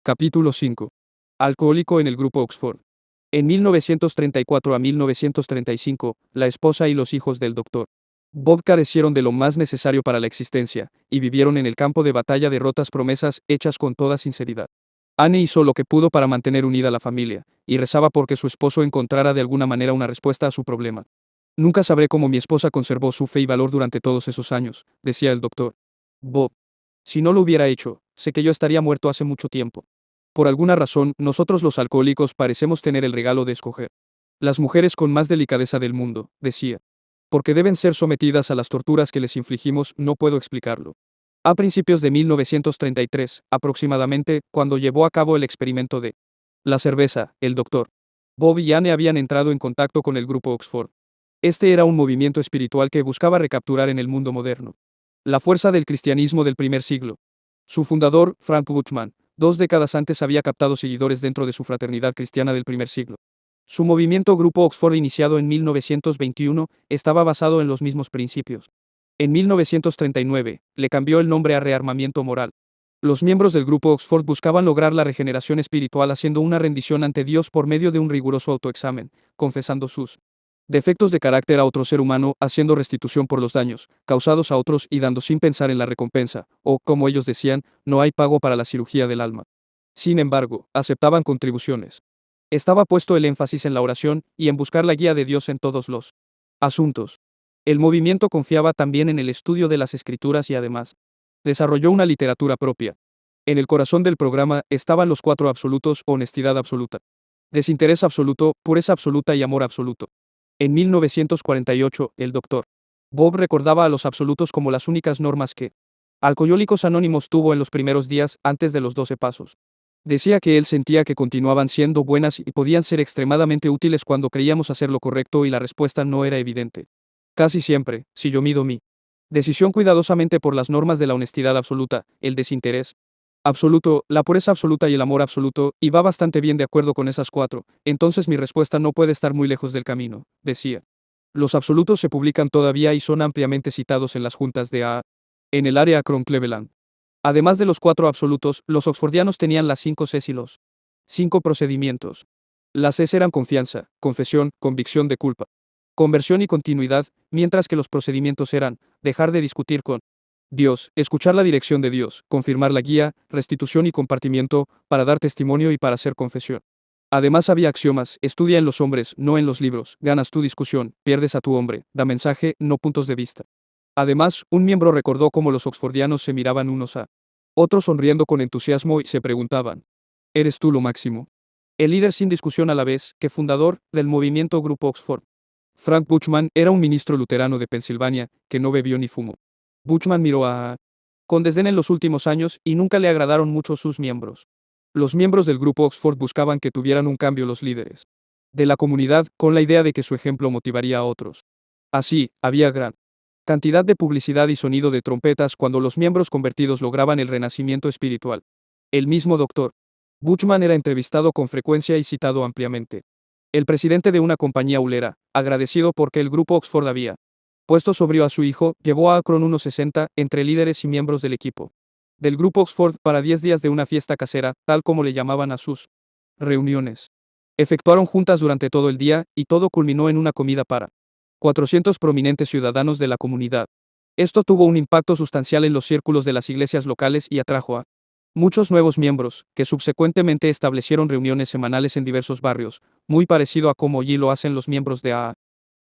Capítulo 5. Alcohólico en el grupo Oxford. En 1934 a 1935, la esposa y los hijos del Dr. Bob carecieron de lo más necesario para la existencia, y vivieron en el campo de batalla de rotas promesas hechas con toda sinceridad. Anne hizo lo que pudo para mantener unida a la familia, y rezaba porque su esposo encontrara de alguna manera una respuesta a su problema. Nunca sabré cómo mi esposa conservó su fe y valor durante todos esos años, decía el Dr. Bob. Si no lo hubiera hecho, sé que yo estaría muerto hace mucho tiempo. Por alguna razón, nosotros los alcohólicos parecemos tener el regalo de escoger. Las mujeres con más delicadeza del mundo, decía. Porque deben ser sometidas a las torturas que les infligimos, no puedo explicarlo. A principios de 1933, aproximadamente, cuando llevó a cabo el experimento de la cerveza, el Dr. Bob y Anne habían entrado en contacto con el grupo Oxford. Este era un movimiento espiritual que buscaba recapturar en el mundo moderno la fuerza del cristianismo del primer siglo. Su fundador, Frank Buchman, 2 décadas antes había captado seguidores dentro de su fraternidad cristiana del primer siglo. Su movimiento Grupo Oxford, iniciado en 1921, estaba basado en los mismos principios. En 1939, le cambió el nombre a Rearmamiento Moral. Los miembros del Grupo Oxford buscaban lograr la regeneración espiritual haciendo una rendición ante Dios por medio de un riguroso autoexamen, confesando sus defectos de carácter a otro ser humano, haciendo restitución por los daños causados a otros y dando sin pensar en la recompensa, o, como ellos decían, no hay pago para la cirugía del alma. Sin embargo, aceptaban contribuciones. Estaba puesto el énfasis en la oración y en buscar la guía de Dios en todos los asuntos. El movimiento confiaba también en el estudio de las escrituras y además desarrolló una literatura propia. En el corazón del programa estaban los 4 absolutos: honestidad absoluta, desinterés absoluto, pureza absoluta y amor absoluto. En 1948, el Dr. Bob recordaba a los absolutos como las únicas normas que Alcohólicos Anónimos tuvo en los primeros días antes de los 12 pasos. Decía que él sentía que continuaban siendo buenas y podían ser extremadamente útiles cuando creíamos hacer lo correcto y la respuesta no era evidente. Casi siempre, si yo mido mi decisión cuidadosamente por las normas de la honestidad absoluta, el desinterés absoluto, la pureza absoluta y el amor absoluto, y va bastante bien de acuerdo con esas 4, entonces mi respuesta no puede estar muy lejos del camino, decía. Los absolutos se publican todavía y son ampliamente citados en las juntas de AA, en el área Akron-Cleveland. Además de los 4 absolutos, los oxfordianos tenían las 5 Cs y los 5 procedimientos. Las Cs eran confianza, confesión, convicción de culpa, conversión y continuidad, mientras que los procedimientos eran dejar de discutir con Dios, escuchar la dirección de Dios, confirmar la guía, restitución y compartimiento, para dar testimonio y para hacer confesión. Además había axiomas: estudia en los hombres, no en los libros, ganas tu discusión, pierdes a tu hombre, da mensaje, no puntos de vista. Además, un miembro recordó cómo los oxfordianos se miraban unos a otros sonriendo con entusiasmo y se preguntaban: ¿eres tú lo máximo? El líder sin discusión a la vez que fundador del movimiento Grupo Oxford, Frank Buchman, era un ministro luterano de Pensilvania que no bebió ni fumó. Buchman miró a con desdén en los últimos años y nunca le agradaron mucho sus miembros. Los miembros del grupo Oxford buscaban que tuvieran un cambio los líderes de la comunidad, con la idea de que su ejemplo motivaría a otros. Así, había gran cantidad de publicidad y sonido de trompetas cuando los miembros convertidos lograban el renacimiento espiritual. El mismo Dr. Buchman era entrevistado con frecuencia y citado ampliamente. El presidente de una compañía hulera, agradecido porque el grupo Oxford había puesto sobrio a su hijo, llevó a Akron unos 60 entre líderes y miembros del equipo del grupo Oxford para 10 días de una fiesta casera, tal como le llamaban a sus reuniones. Efectuaron juntas durante todo el día, y todo culminó en una comida para 400 prominentes ciudadanos de la comunidad. Esto tuvo un impacto sustancial en los círculos de las iglesias locales y atrajo a muchos nuevos miembros, que subsecuentemente establecieron reuniones semanales en diversos barrios, muy parecido a como allí lo hacen los miembros de AA.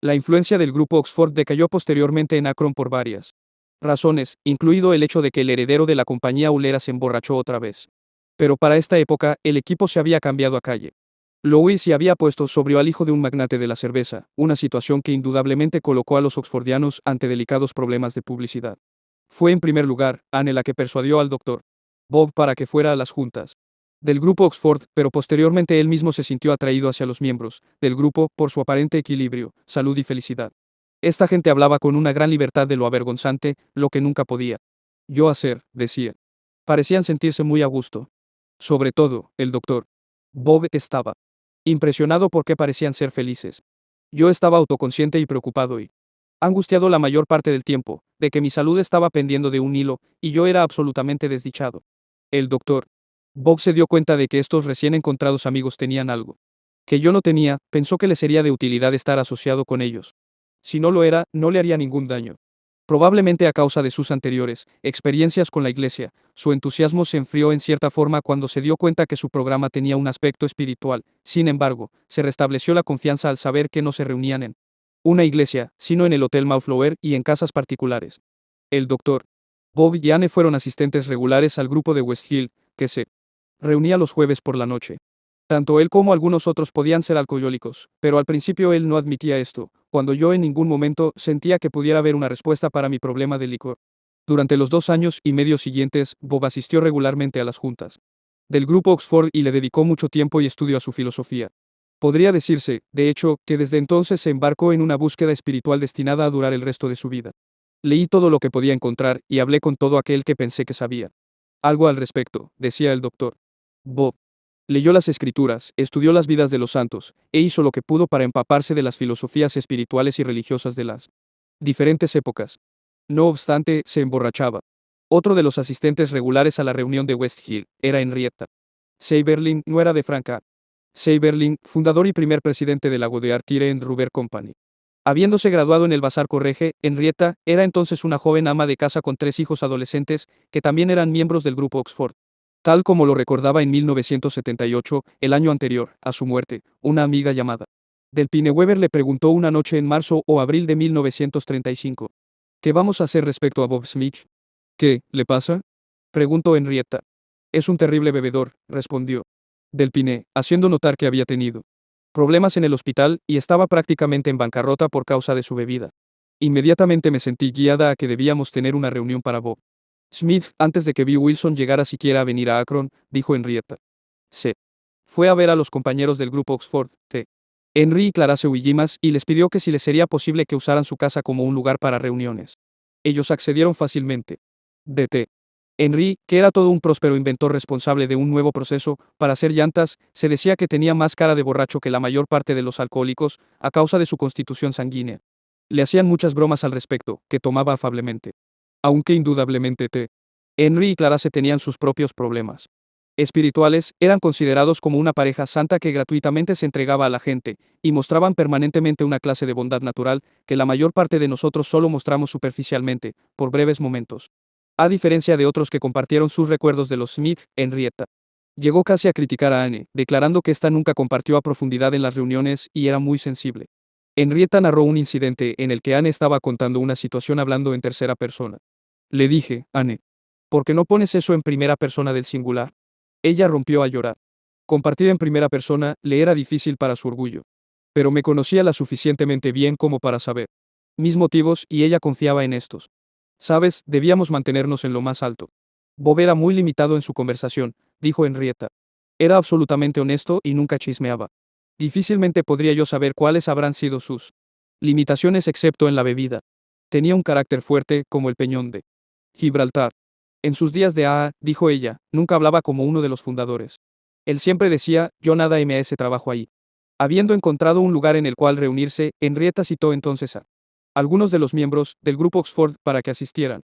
La influencia del grupo Oxford decayó posteriormente en Akron por varias razones, incluido el hecho de que el heredero de la compañía hulera se emborrachó otra vez. Pero para esta época, el equipo se había cambiado a calle. Louis y había puesto sobrio al hijo de un magnate de la cerveza, una situación que indudablemente colocó a los oxfordianos ante delicados problemas de publicidad. Fue en primer lugar Anne la que persuadió al Dr. Bob para que fuera a las juntas del grupo Oxford, pero posteriormente él mismo se sintió atraído hacia los miembros del grupo por su aparente equilibrio, salud y felicidad. Esta gente hablaba con una gran libertad de lo avergonzante, lo que nunca podía yo hacer, decía. Parecían sentirse muy a gusto. Sobre todo, el Dr. Bob estaba impresionado porque parecían ser felices. Yo estaba autoconsciente y preocupado y angustiado la mayor parte del tiempo, de que mi salud estaba pendiendo de un hilo, y yo era absolutamente desdichado. El Dr. Bob se dio cuenta de que estos recién encontrados amigos tenían algo que yo no tenía, pensó que le sería de utilidad estar asociado con ellos. Si no lo era, no le haría ningún daño. Probablemente a causa de sus anteriores experiencias con la iglesia, su entusiasmo se enfrió en cierta forma cuando se dio cuenta que su programa tenía un aspecto espiritual. Sin embargo, se restableció la confianza al saber que no se reunían en una iglesia, sino en el Hotel Mayflower y en casas particulares. El doctor Bob y Anne fueron asistentes regulares al grupo de West Hill, que se reunía los jueves por la noche. Tanto él como algunos otros podían ser alcohólicos, pero al principio él no admitía esto, cuando yo en ningún momento sentía que pudiera haber una respuesta para mi problema de licor. Durante los 2 años y medio siguientes, Bob asistió regularmente a las juntas del grupo Oxford y le dedicó mucho tiempo y estudio a su filosofía. Podría decirse, de hecho, que desde entonces se embarcó en una búsqueda espiritual destinada a durar el resto de su vida. Leí todo lo que podía encontrar y hablé con todo aquel que pensé que sabía algo al respecto, decía el doctor Bob. Leyó las escrituras, estudió las vidas de los santos, e hizo lo que pudo para empaparse de las filosofías espirituales y religiosas de las diferentes épocas. No obstante, se emborrachaba. Otro de los asistentes regulares a la reunión de West Hill era Henrietta Seiberling, nuera de Frank A. Seiberling, fundador y primer presidente de la Goddard Tire and Rubber Company. Habiéndose graduado en el Bazar Correge, Henrietta era entonces una joven ama de casa con 3 hijos adolescentes, que también eran miembros del grupo Oxford. Tal como lo recordaba en 1978, el año anterior, a su muerte, una amiga llamada Delphine Weber le preguntó una noche en marzo o abril de 1935. ¿Qué vamos a hacer respecto a Bob Smith? ¿Qué le pasa? Preguntó Henrietta. Es un terrible bebedor, respondió Delphine, haciendo notar que había tenido problemas en el hospital y estaba prácticamente en bancarrota por causa de su bebida. Inmediatamente me sentí guiada a que debíamos tener una reunión para Bob Smith antes de que Bill Wilson llegara siquiera a venir a Akron, dijo Henrietta. Se fue a ver a los compañeros del grupo Oxford, T. Henry y Clarace Williams, y les pidió que si les sería posible que usaran su casa como un lugar para reuniones. Ellos accedieron fácilmente. D.T. Henry, que era todo un próspero inventor responsable de un nuevo proceso para hacer llantas, se decía que tenía más cara de borracho que la mayor parte de los alcohólicos, a causa de su constitución sanguínea. Le hacían muchas bromas al respecto, que tomaba afablemente. Aunque indudablemente T. Henry y Clarace tenían sus propios problemas espirituales, eran considerados como una pareja santa que gratuitamente se entregaba a la gente, y mostraban permanentemente una clase de bondad natural, que la mayor parte de nosotros solo mostramos superficialmente, por breves momentos. A diferencia de otros que compartieron sus recuerdos de los Smith, Henrietta llegó casi a criticar a Anne, declarando que ésta nunca compartió a profundidad en las reuniones y era muy sensible. Henrietta narró un incidente en el que Anne estaba contando una situación hablando en tercera persona. Le dije, Anne, ¿por qué no pones eso en primera persona del singular? Ella rompió a llorar. Compartir en primera persona le era difícil para su orgullo. Pero me conocía la suficientemente bien como para saber mis motivos y ella confiaba en estos. Sabes, debíamos mantenernos en lo más alto. Bob era muy limitado en su conversación, dijo Henrietta. Era absolutamente honesto y nunca chismeaba. Difícilmente podría yo saber cuáles habrán sido sus limitaciones excepto en la bebida. Tenía un carácter fuerte como el peñón de Gibraltar. En sus días de dijo ella, nunca hablaba como uno de los fundadores. Él siempre decía, yo nada me ese trabajo ahí. Habiendo encontrado un lugar en el cual reunirse, Henrietta citó entonces a algunos de los miembros del grupo Oxford para que asistieran.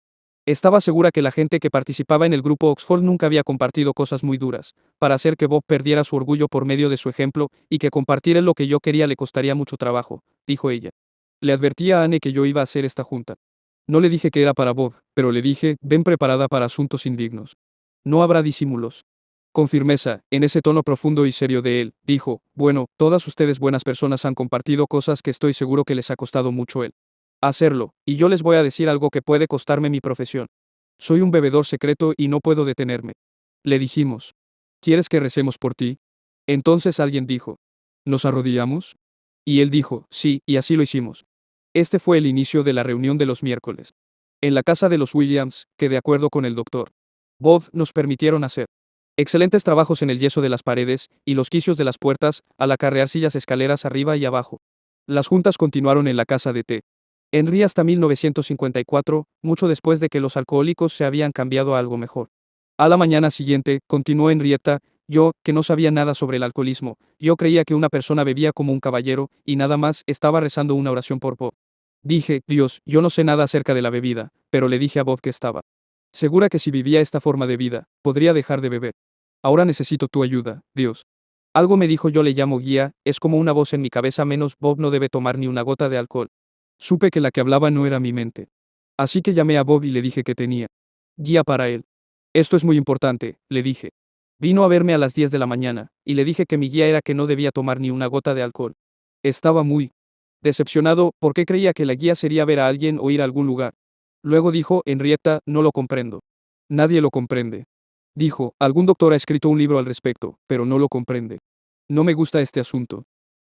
Estaba segura que la gente que participaba en el grupo Oxford nunca había compartido cosas muy duras, para hacer que Bob perdiera su orgullo por medio de su ejemplo, y que compartir en lo que yo quería le costaría mucho trabajo, dijo ella. Le advertí a Anne que yo iba a hacer esta junta. No le dije que era para Bob, pero le dije, ven preparada para asuntos indignos. No habrá disimulos. Con firmeza, en ese tono profundo y serio de él, dijo, bueno, todas ustedes buenas personas han compartido cosas que estoy seguro que les ha costado mucho el hacerlo, y yo les voy a decir algo que puede costarme mi profesión. Soy un bebedor secreto y no puedo detenerme. Le dijimos, ¿quieres que recemos por ti? Entonces alguien dijo, ¿nos arrodillamos? Y él dijo, sí, y así lo hicimos. Este fue el inicio de la reunión de los miércoles. En la casa de los Williams, que de acuerdo con el doctor Bob nos permitieron hacer excelentes trabajos en el yeso de las paredes y los quicios de las puertas, al acarrear sillas escaleras arriba y abajo. Las juntas continuaron en la casa de T. Henry hasta 1954, mucho después de que los alcohólicos se habían cambiado a algo mejor. A la mañana siguiente, continuó Henrietta, yo, que no sabía nada sobre el alcoholismo, yo creía que una persona bebía como un caballero, y nada más, estaba rezando una oración por Bob. Dije, Dios, yo no sé nada acerca de la bebida, pero le dije a Bob que estaba segura que si vivía esta forma de vida, podría dejar de beber. Ahora necesito tu ayuda, Dios. Algo me dijo, yo le llamo guía, es como una voz en mi cabeza, menos Bob no debe tomar ni una gota de alcohol. Supe que la que hablaba no era mi mente. Así que llamé a Bob y le dije que tenía guía para él. Esto es muy importante, le dije. Vino a verme a las 10 de la mañana, y le dije que mi guía era que no debía tomar ni una gota de alcohol. Estaba muy decepcionado, porque creía que la guía sería ver a alguien o ir a algún lugar. Luego dijo, Henrietta, no lo comprendo. Nadie lo comprende. Dijo, algún doctor ha escrito un libro al respecto, pero no lo comprende. No me gusta este asunto.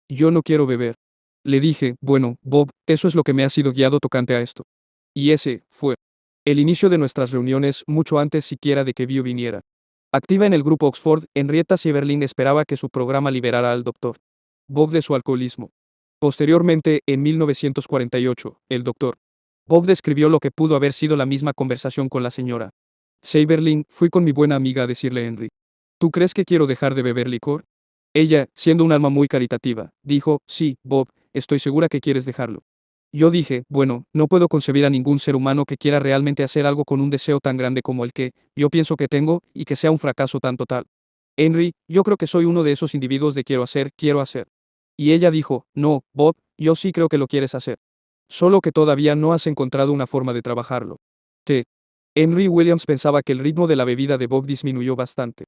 Yo no quiero beber. Le dije, bueno, Bob, eso es lo que me ha sido guiado tocante a esto. Y ese fue el inicio de nuestras reuniones, mucho antes siquiera de que Bio viniera. Activa en el grupo Oxford, Henrietta Sieberlin esperaba que su programa liberara al doctor Bob de su alcoholismo. Posteriormente, en 1948, el doctor Bob describió lo que pudo haber sido la misma conversación con la señora Sieberlin. Fui con mi buena amiga a decirle a Henry, ¿tú crees que quiero dejar de beber licor? Ella, siendo un alma muy caritativa, dijo, sí, Bob, estoy segura que quieres dejarlo. Yo dije, bueno, no puedo concebir a ningún ser humano que quiera realmente hacer algo con un deseo tan grande como el que yo pienso que tengo, y que sea un fracaso tan total. Henry, yo creo que soy uno de esos individuos de quiero hacer, quiero hacer. Y ella dijo, no, Bob, yo sí creo que lo quieres hacer. Solo que todavía no has encontrado una forma de trabajarlo. T. Henry Williams pensaba que el ritmo de la bebida de Bob disminuyó bastante.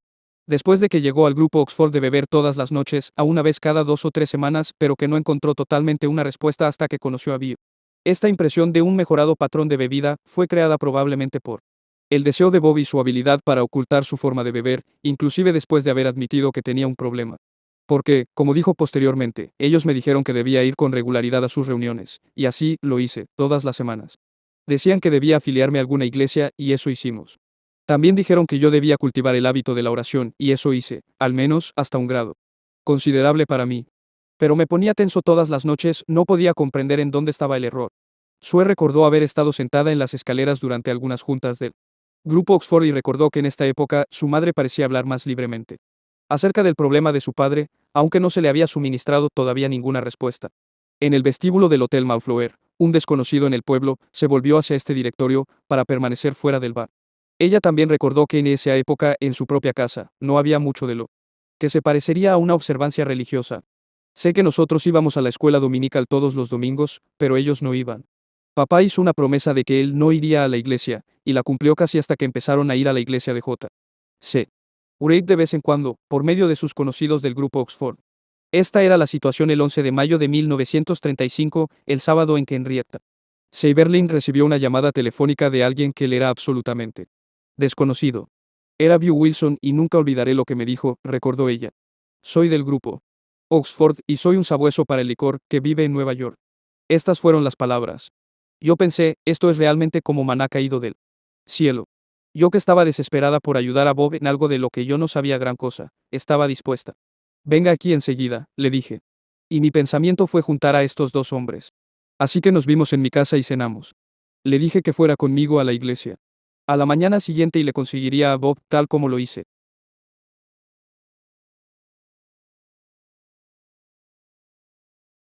Después de que llegó al grupo Oxford de beber todas las noches, a una vez cada 2 o 3 semanas, pero que no encontró totalmente una respuesta hasta que conoció a Bio. Esta impresión de un mejorado patrón de bebida fue creada probablemente por el deseo de Bob y su habilidad para ocultar su forma de beber, inclusive después de haber admitido que tenía un problema. Porque, como dijo posteriormente, ellos me dijeron que debía ir con regularidad a sus reuniones, y así lo hice, todas las semanas. Decían que debía afiliarme a alguna iglesia, y eso hicimos. También dijeron que yo debía cultivar el hábito de la oración, y eso hice, al menos hasta un grado considerable para mí. Pero me ponía tenso todas las noches, no podía comprender en dónde estaba el error. Sue recordó haber estado sentada en las escaleras durante algunas juntas del grupo Oxford y recordó que en esta época su madre parecía hablar más libremente acerca del problema de su padre, aunque no se le había suministrado todavía ninguna respuesta. En el vestíbulo del Hotel Mayflower, un desconocido en el pueblo se volvió hacia este directorio para permanecer fuera del bar. Ella también recordó que en esa época, en su propia casa, no había mucho de lo que se parecería a una observancia religiosa. Sé que nosotros íbamos a la escuela dominical todos los domingos, pero ellos no iban. Papá hizo una promesa de que él no iría a la iglesia, y la cumplió casi hasta que empezaron a ir a la iglesia de J. C. Wright de vez en cuando, por medio de sus conocidos del grupo Oxford. Esta era la situación el 11 de mayo de 1935, el sábado en que Henrietta Sieberlin recibió una llamada telefónica de alguien que le era absolutamente desconocido. Era Bio Wilson y nunca olvidaré lo que me dijo, recordó ella. Soy del grupo Oxford y soy un sabueso para el licor que vive en Nueva York. Estas fueron las palabras. Yo pensé, esto es realmente como maná caído del cielo. Yo que estaba desesperada por ayudar a Bob en algo de lo que yo no sabía gran cosa, estaba dispuesta. Venga aquí enseguida, le dije. Y mi pensamiento fue juntar a estos dos hombres. Así que nos vimos en mi casa y cenamos. Le dije que fuera conmigo a la iglesia a la mañana siguiente y le conseguiría a Bob tal como lo hice.